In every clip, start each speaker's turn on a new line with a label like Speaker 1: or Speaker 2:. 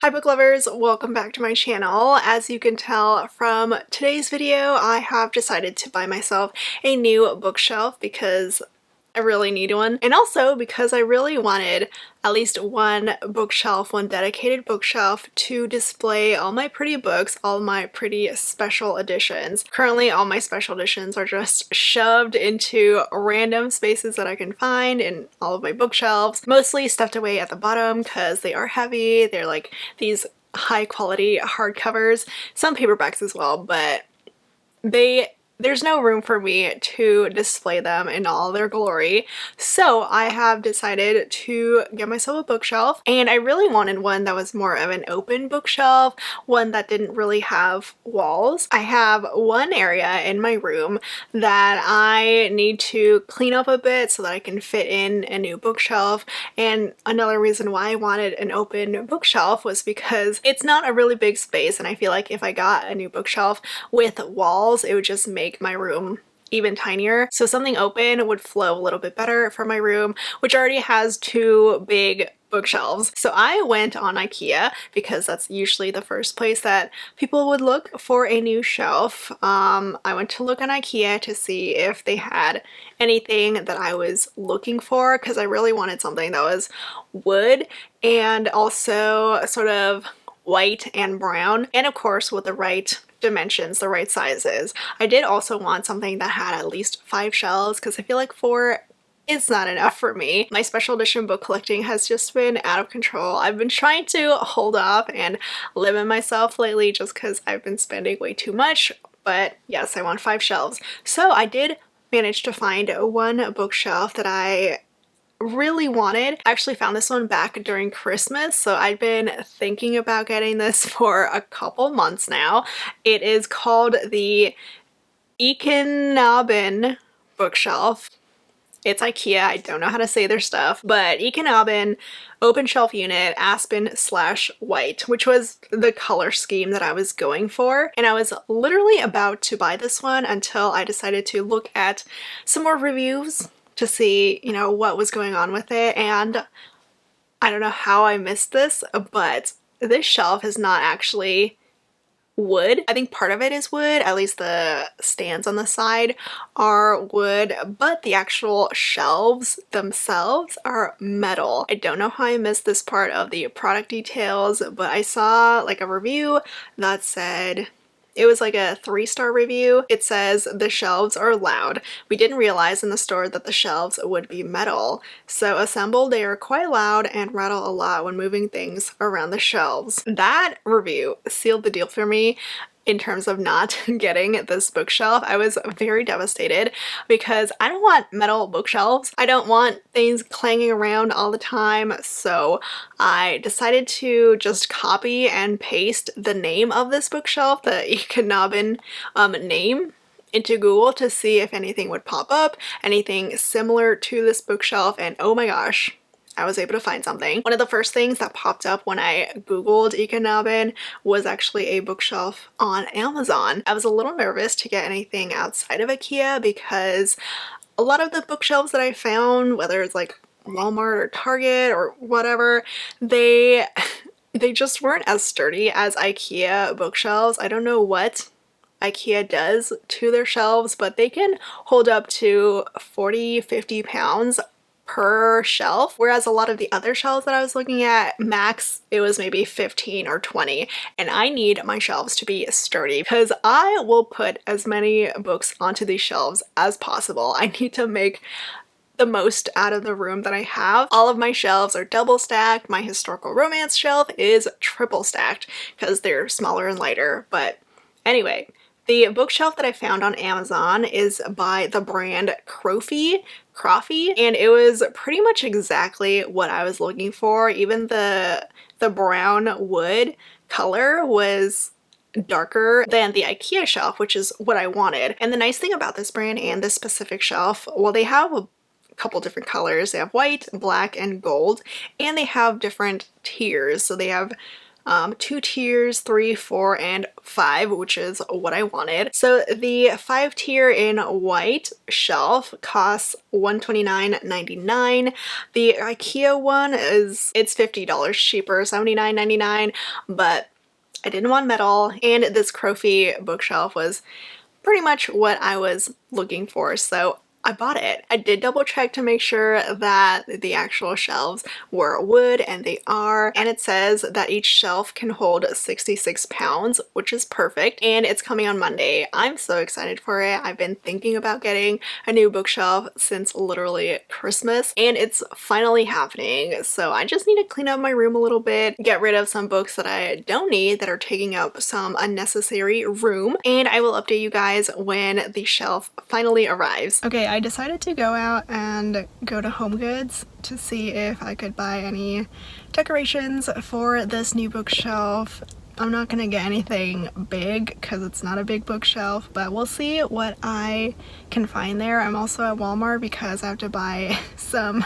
Speaker 1: Hi book lovers, welcome back to my channel. As you can tell from today's video, I have decided to buy myself a new bookshelf because I really need one, and also because I really wanted at least one bookshelf, one dedicated bookshelf to display all my pretty books, all my pretty special editions. Currently, all my special editions are just shoved into random spaces that I can find in all of my bookshelves, mostly stuffed away at the bottom because they are heavy. They're like these high quality hardcovers, some paperbacks as well, but there's no room for me to display them in all their glory. So I have decided to get myself a bookshelf, and I really wanted one that was more of an open bookshelf, one that didn't really have walls. I have one area in my room that I need to clean up a bit so that I can fit in a new bookshelf, and another reason why I wanted an open bookshelf was because it's not a really big space, and I feel like if I got a new bookshelf with walls, it would just make my room even tinier. So something open would flow a little bit better for my room, which already has two big bookshelves. So I went on IKEA because that's usually the first place that people would look for a new shelf. I went to look on IKEA to see if they had anything that I was looking for, because I really wanted something that was wood and also sort of white and brown, and of course with the right dimensions, the right sizes. I did also want something that had at least 5 shelves because I feel like 4 is not enough for me. My special edition book collecting has just been out of control. I've been trying to hold off and limit myself lately just because I've been spending way too much, but yes, I want 5 shelves. So I did manage to find one bookshelf that I really wanted. I actually found this one back during Christmas, so I've been thinking about getting this for a couple months now. It is called the Ekenabin bookshelf. It's IKEA, I don't know how to say their stuff, but Ekenabin open shelf unit aspen/white, which was the color scheme that I was going for. And I was literally about to buy this one until I decided to look at some more reviews to see, you know, what was going on with it. And I don't know how I missed this, but this shelf is not actually wood. I think part of it is wood, at least the stands on the side are wood, but the actual shelves themselves are metal. I don't know how I missed this part of the product details, but I saw like a review that said, it was like a 3-star review. It says, "The shelves are loud. We didn't realize in the store that the shelves would be metal. So assembled, they are quite loud and rattle a lot when moving things around the shelves." That review sealed the deal for me in terms of not getting this bookshelf. I was very devastated because I don't want metal bookshelves. I don't want things clanging around all the time. So I decided to just copy and paste the name of this bookshelf, the Ekenabin name, into Google to see if anything would pop up, anything similar to this bookshelf, and oh my gosh, I was able to find something. One of the first things that popped up when I googled Ekenabin was actually a bookshelf on Amazon. I was a little nervous to get anything outside of IKEA because a lot of the bookshelves that I found, whether it's like Walmart or Target or whatever, they just weren't as sturdy as IKEA bookshelves. I don't know what IKEA does to their shelves, but they can hold up to 40-50 pounds per shelf, whereas a lot of the other shelves that I was looking at, max it was maybe 15 or 20, and I need my shelves to be sturdy because I will put as many books onto these shelves as possible. I need to make the most out of the room that I have. All of my shelves are double stacked. My historical romance shelf is triple stacked because they're smaller and lighter. But anyway, the bookshelf that I found on Amazon is by the brand Crofty, and it was pretty much exactly what I was looking for. Even the brown wood color was darker than the IKEA shelf, which is what I wanted. And the nice thing about this brand and this specific shelf, well, they have a couple different colors. They have white, black, and gold, and they have different tiers. So they have 2 tiers, 3, 4, and 5, which is what I wanted. So the 5 tier in white shelf costs $129.99. The IKEA one it's $50 cheaper, $79.99, but I didn't want metal, and this Crofty bookshelf was pretty much what I was looking for, so I bought it. I did double check to make sure that the actual shelves were wood, and they are, and it says that each shelf can hold 66 pounds, which is perfect, and it's coming on Monday. I'm so excited for it. I've been thinking about getting a new bookshelf since literally Christmas, and it's finally happening. So I just need to clean up my room a little bit, get rid of some books that I don't need that are taking up some unnecessary room, and I will update you guys when the shelf finally arrives. Okay, I decided to go out and go to HomeGoods to see if I could buy any decorations for this new bookshelf. I'm not gonna get anything big because it's not a big bookshelf, but we'll see what I can find there. I'm also at Walmart because I have to buy some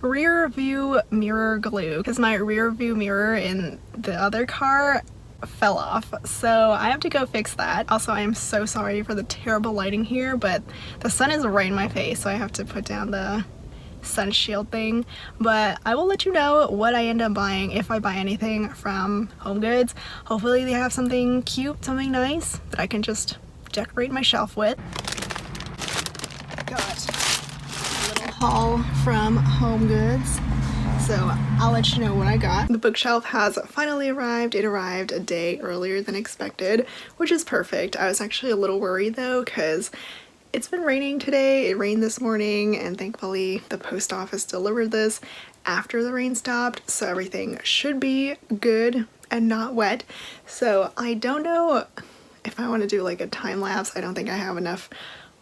Speaker 1: rear view mirror glue because my rear view mirror in the other car fell off, so I have to go fix that. Also, I am so sorry for the terrible lighting here, but the sun is right in my face, so I have to put down the sun shield thing. But I will let you know what I end up buying if I buy anything from HomeGoods. Hopefully they have something cute, something nice that I can just decorate my shelf with. Got a little haul from HomeGoods, so I'll let you know what I got. The bookshelf has finally arrived. It arrived a day earlier than expected, which is perfect. I was actually a little worried though because it's been raining today. It rained this morning, and thankfully the post office delivered this after the rain stopped, so everything should be good and not wet. So I don't know if I want to do like a time lapse. I don't think I have enough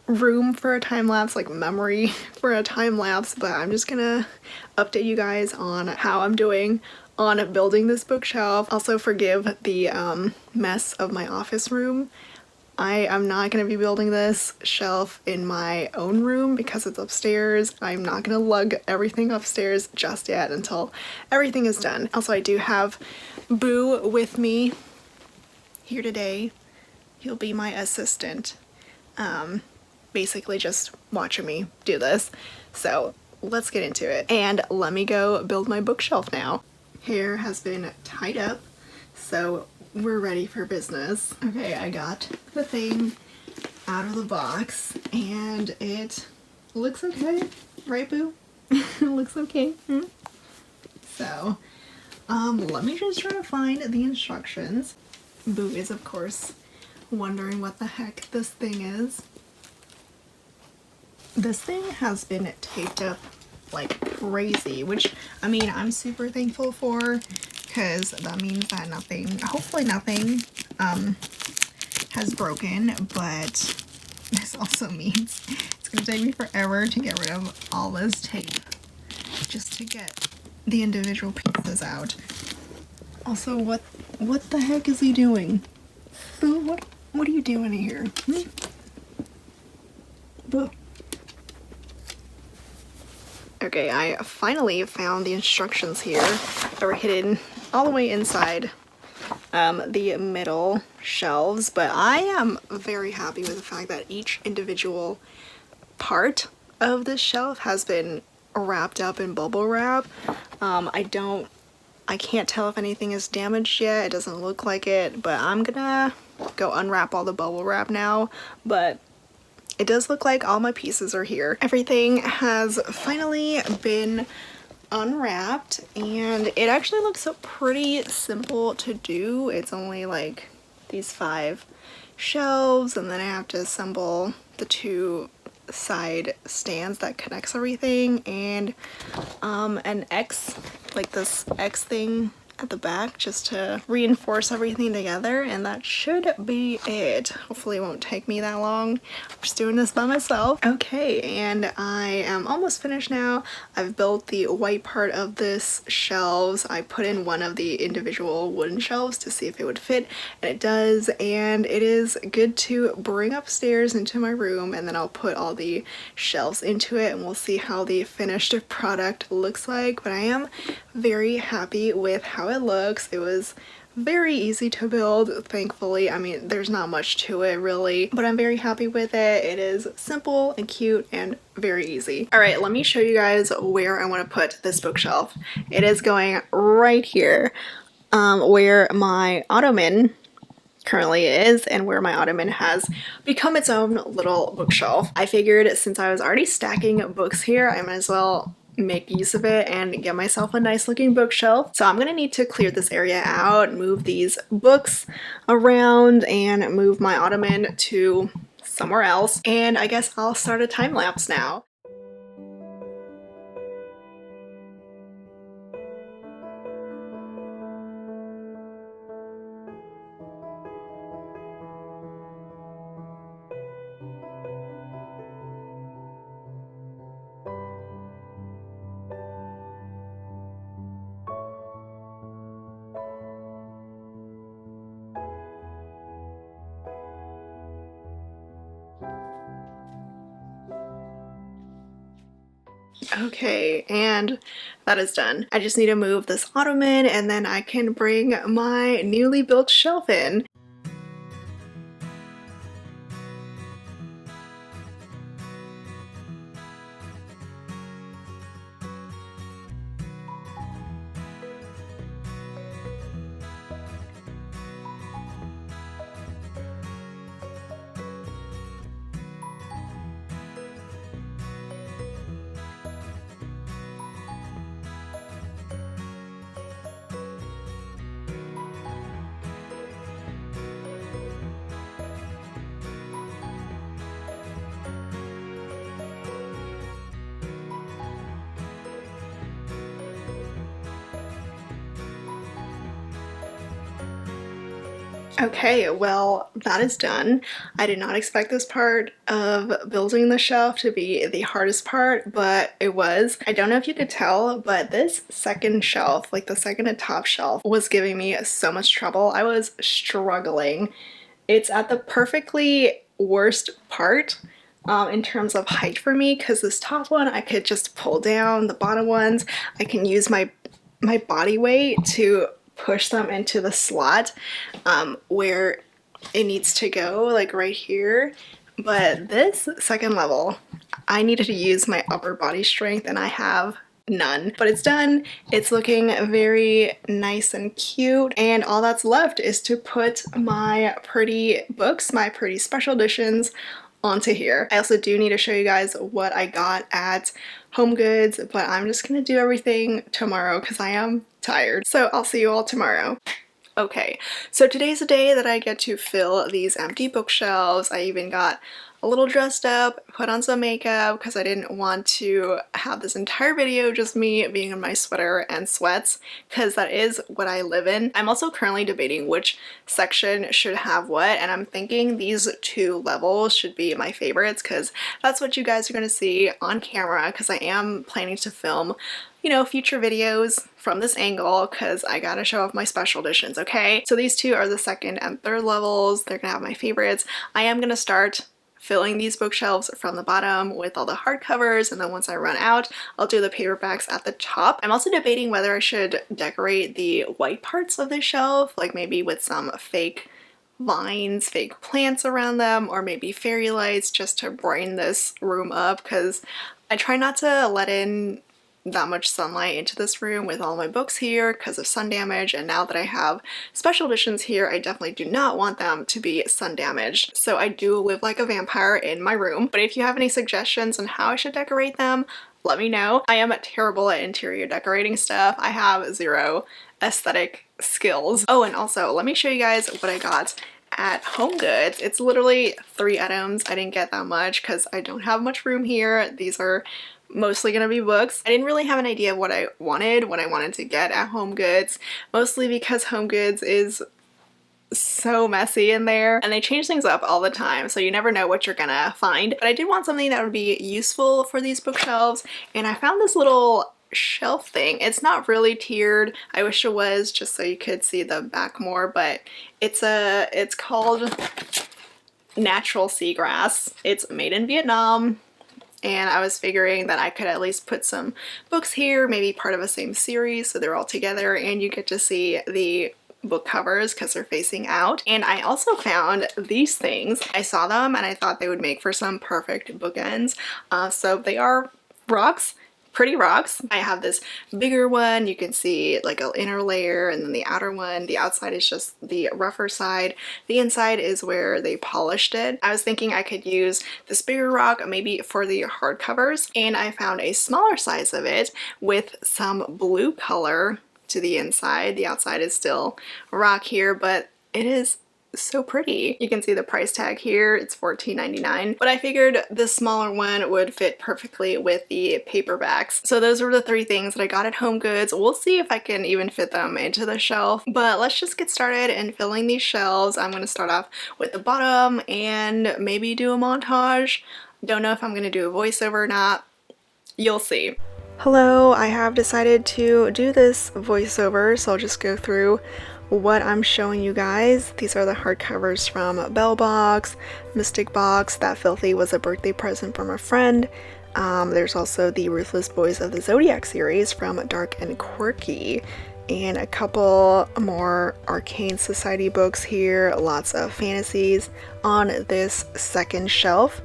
Speaker 1: room for a time lapse, like memory for a time lapse, but I'm just gonna update you guys on how I'm doing on building this bookshelf. Also forgive the mess of my office room. I am not going to be building this shelf in my own room because it's upstairs. I'm not going to lug everything upstairs just yet until everything is done. Also, I do have Boo with me here today. He'll be my assistant, basically just watching me do this. So let's get into it, and let me go build my bookshelf now. Hair has been tied up, so we're ready for business. Okay, I got the thing out of the box and it looks okay, right Boo? It looks okay. So let me just try to find the instructions. Boo is of course wondering what the heck this thing is. This thing has been taped up like crazy, which I mean I'm super thankful for, because that means that hopefully nothing has broken, but this also means it's gonna take me forever to get rid of all this tape just to get the individual pieces out. Also, what the heck is he doing? Boo, what are you doing here? Boo. Okay, I finally found the instructions here that were hidden all the way inside the middle shelves, but I am very happy with the fact that each individual part of this shelf has been wrapped up in bubble wrap. I can't tell if anything is damaged yet. It doesn't look like it, but I'm gonna go unwrap all the bubble wrap now. But it does look like all my pieces are here. Everything has finally been unwrapped, and it actually looks pretty simple to do. It's only like these 5 shelves, and then I have to assemble the 2 side stands that connects everything, and an X, like this X thing at the back just to reinforce everything together, and that should be it. Hopefully it won't take me that long. I'm just doing this by myself. Okay, and I am almost finished now. I've built the white part of this shelves. I put in one of the individual wooden shelves to see if it would fit, and it does, and it is good to bring upstairs into my room, and then I'll put all the shelves into it and we'll see how the finished product looks like. But I am very happy with how it looks. It was very easy to build, thankfully. I mean, there's not much to it really, but I'm very happy with it. It is simple and cute and very easy. All right, let me show you guys where I want to put this bookshelf. It is going right here, where my ottoman currently is and where my ottoman has become its own little bookshelf. I figured since I was already stacking books here, I might as well make use of it and get myself a nice looking bookshelf. So I'm gonna need to clear this area out, move these books around, and move my ottoman to somewhere else. And I guess I'll start a time lapse now. Okay, and that is done. I just need to move this ottoman and then I can bring my newly built shelf in. Okay, well, that is done. I did not expect this part of building the shelf to be the hardest part, but it was. I don't know if you could tell, but this second shelf, like the second to top shelf, was giving me so much trouble. I was struggling. It's at the perfectly worst part in terms of height for me, because this top one I could just pull down. The bottom ones I can use my body weight to push them into the slot where it needs to go, like right here. But this second level, I needed to use my upper body strength and I have none. But it's done. It's looking very nice and cute, and all that's left is to put my pretty books, my pretty special editions, onto here. I also do need to show you guys what I got at Home Goods, but I'm just gonna do everything tomorrow because I am tired. So I'll see you all tomorrow. Okay, so today's the day that I get to fill these empty bookshelves. I even got a little dressed up, put on some makeup because I didn't want to have this entire video just me being in my sweater and sweats, because that is what I live in. I'm also currently debating which section should have what, and I'm thinking these two levels should be my favorites because that's what you guys are going to see on camera, because I am planning to film, you know, future videos from this angle because I gotta show off my special editions, okay? So these two are the second and third levels. They're gonna have my favorites. I am gonna start filling these bookshelves from the bottom with all the hardcovers, and then once I run out, I'll do the paperbacks at the top. I'm also debating whether I should decorate the white parts of the shelf, like maybe with some fake vines, fake plants around them, or maybe fairy lights just to brighten this room up, because I try not to let in that much sunlight into this room with all my books here because of sun damage, and now that I have special editions here, I definitely do not want them to be sun damaged. So I do live like a vampire in my room, but if you have any suggestions on how I should decorate them, let me know. I am terrible at interior decorating stuff. I have zero aesthetic skills. Oh, and also let me show you guys what I got at Home Goods. It's literally 3 items. I didn't get that much because I don't have much room here. These are mostly gonna be books. I didn't really have an idea of what I wanted to get at Home Goods, mostly because Home Goods is so messy in there and they change things up all the time, so you never know what you're gonna find. But I did want something that would be useful for these bookshelves, and I found this little shelf thing. It's not really tiered. I wish it was, just so you could see the back more, but it's called Natural Seagrass. It's made in Vietnam. And I was figuring that I could at least put some books here, maybe part of a same series, so they're all together and you get to see the book covers because they're facing out. And I also found these things. I saw them and I thought they would make for some perfect bookends. So they are rocks. Pretty rocks. I have this bigger one. You can see like an inner layer, and then the outer one. The outside is just the rougher side. The inside is where they polished it. I was thinking I could use this bigger rock maybe for the hardcovers, and I found a smaller size of it with some blue color to the inside. The outside is still rock here, but it is so pretty. You can see the price tag here. It's $14.99, but I figured this smaller one would fit perfectly with the paperbacks. So those were the three things that I got at Home Goods. We'll see if I can even fit them into the shelf, but let's just get started in filling these shelves. I'm going to start off with the bottom and maybe do a montage. Don't know if I'm going to do a voiceover or not. You'll see. Hello, I have decided to do this voiceover, so I'll just go through what I'm showing you guys. These are the hardcovers from Bell Box, Mystic Box. That Filthy was a birthday present from a friend. There's also the Ruthless Boys of the Zodiac series from Dark and Quirky, and a couple more Arcane Society books here. Lots of fantasies on this second shelf.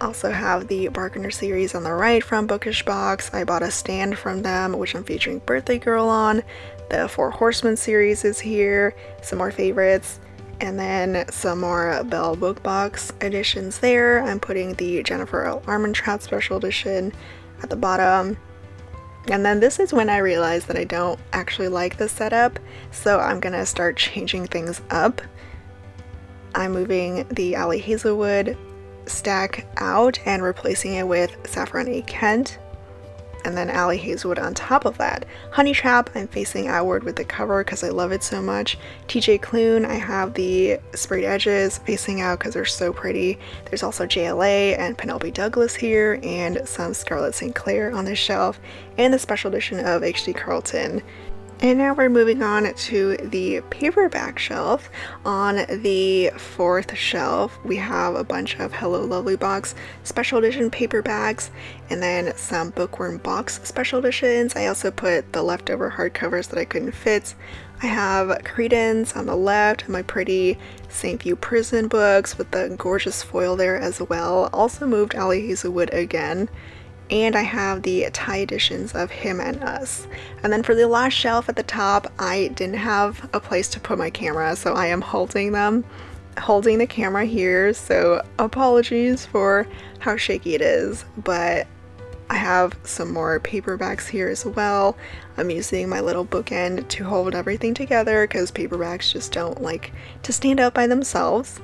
Speaker 1: Also have the Bargainer series on the right from Bookish Box. I bought a stand from them, which I'm featuring Birthday Girl on. The Four Horsemen series is here, some more favorites, and then some more Bell Book Box editions there. I'm putting the Jennifer L. Armentrout special edition at the bottom. And then this is when I realized that I don't actually like the setup, so I'm gonna start changing things up. I'm moving the Allie Hazelwood stack out and replacing it with Saffron A. Kent, and then Allie Hazelwood on top of that. Honey Trap, I'm facing outward with the cover because I love it so much. TJ Klune, I have the sprayed edges facing out because they're so pretty. There's also JLA and Penelope Douglas here, and some Scarlett St. Clair on this shelf, and the special edition of H.D. Carlton. And now we're moving on to the paperback shelf. On the fourth shelf, we have a bunch of Hello Lovely Box special edition paperbacks, and then some Bookworm Box special editions. I also put the leftover hardcovers that I couldn't fit. I have Credence on the left, my pretty St. View Prison books with the gorgeous foil there as well. Also moved Allie Hazelwood again. And I have the tie editions of Him and Us. And then for the last shelf at the top, I didn't have a place to put my camera, so I am holding the camera here, so apologies for how shaky it is, but I have some more paperbacks here as well. I'm using my little bookend to hold everything together because paperbacks just don't like to stand out by themselves.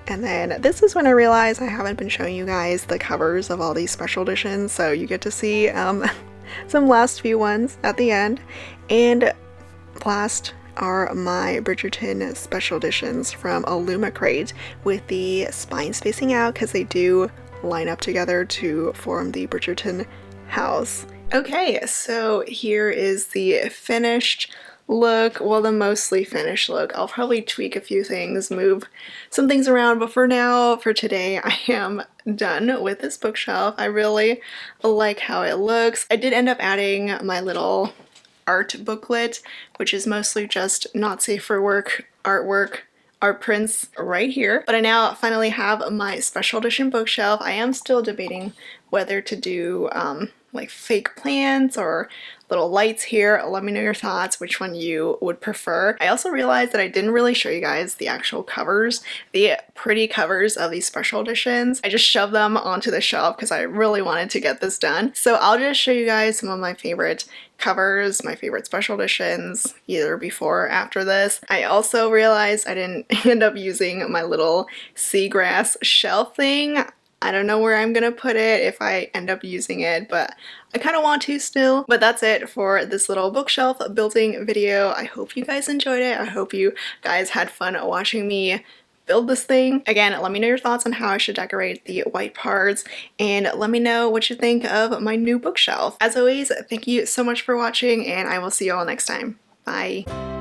Speaker 1: And then this is when I realized I haven't been showing you guys the covers of all these special editions, so you get to see some last few ones at the end. And last are my Bridgerton special editions from Illuma Crate with the spines facing out because they do line up together to form the Bridgerton house. Okay, so here is the finished look, well, the mostly finished look. I'll probably tweak a few things, move some things around, but for now, for today, I am done with this bookshelf. I really like how it looks. I did end up adding my little art booklet, which is mostly just not safe for work artwork, art prints right here. But I now finally have my special edition bookshelf. I am still debating whether to do like fake plants or little lights here. Let me know your thoughts, which one you would prefer. I also realized that I didn't really show you guys the actual covers, the pretty covers of these special editions. I just shoved them onto the shelf because I really wanted to get this done. So I'll just show you guys some of my favorite covers, my favorite special editions, either before or after this. I also realized I didn't end up using my little seagrass shelf thing. I don't know where I'm gonna put it if I end up using it, but I kind of want to still. But that's it for this little bookshelf building video. I hope you guys enjoyed it. I hope you guys had fun watching me build this thing. Again, let me know your thoughts on how I should decorate the white parts, and let me know what you think of my new bookshelf. As always, thank you so much for watching, and I will see you all next time. Bye!